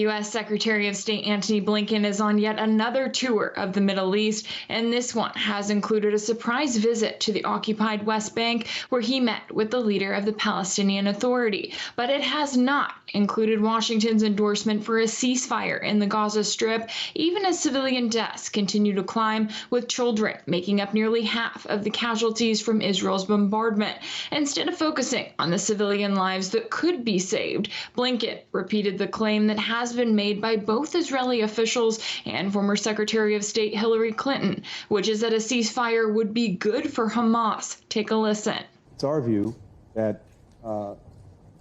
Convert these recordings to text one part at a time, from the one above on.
U.S. Secretary of State Antony Blinken is on yet another tour of the Middle East, and this one has included a surprise visit to the occupied West Bank, where he met with the leader of the Palestinian Authority. But it has not included Washington's endorsement for a ceasefire in the Gaza Strip, even as civilian deaths continue to climb, with children making up nearly half of the casualties from Israel's bombardment. Instead of focusing on the civilian lives that could be saved, Blinken repeated the claim that has been made by both Israeli officials and former Secretary of State Hillary Clinton, which is that a ceasefire would be good for Hamas. Take a listen. It's our view that a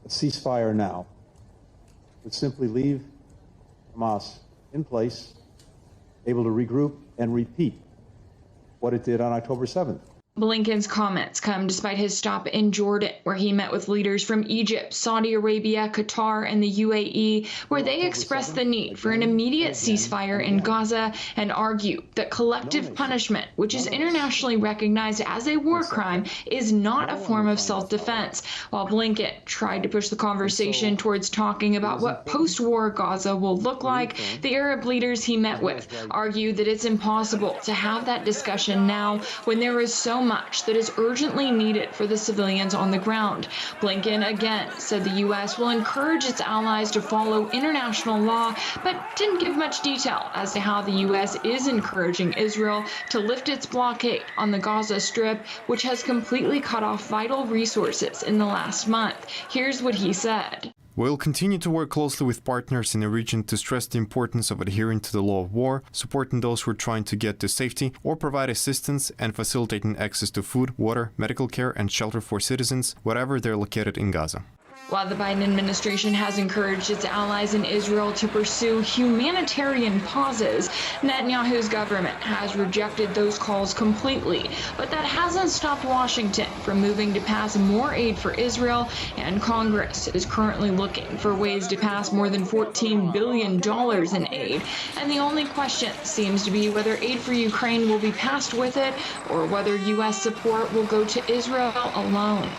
ceasefire now would simply leave Hamas in place, able to regroup and repeat what it did on October 7th. Blinken's comments come despite his stop in Jordan, where he met with leaders from Egypt, Saudi Arabia, Qatar, and the UAE, where they expressed the need for an immediate ceasefire in Gaza and argue that collective punishment, which is internationally recognized as a war crime, is not a form of self-defense. While Blinken tried to push the conversation towards talking about what post-war Gaza will look like, the Arab leaders he met with argued that it's impossible to have that discussion now when there is so much that is urgently needed for the civilians on the ground. Blinken again said the U.S. will encourage its allies to follow international law, but didn't give much detail as to how the U.S. is encouraging Israel to lift its blockade on the Gaza Strip, which has completely cut off vital resources in the last month. Here's what he said. We'll continue to work closely with partners in the region to stress the importance of adhering to the law of war, supporting those who are trying to get to safety or provide assistance, and facilitating access to food, water, medical care, and shelter for citizens, wherever they're located in Gaza. While the Biden administration has encouraged its allies in Israel to pursue humanitarian pauses, Netanyahu's government has rejected those calls completely. But that hasn't stopped Washington from moving to pass more aid for Israel, and Congress is currently looking for ways to pass more than $14 billion in aid. And the only question seems to be whether aid for Ukraine will be passed with it, or whether U.S. support will go to Israel alone.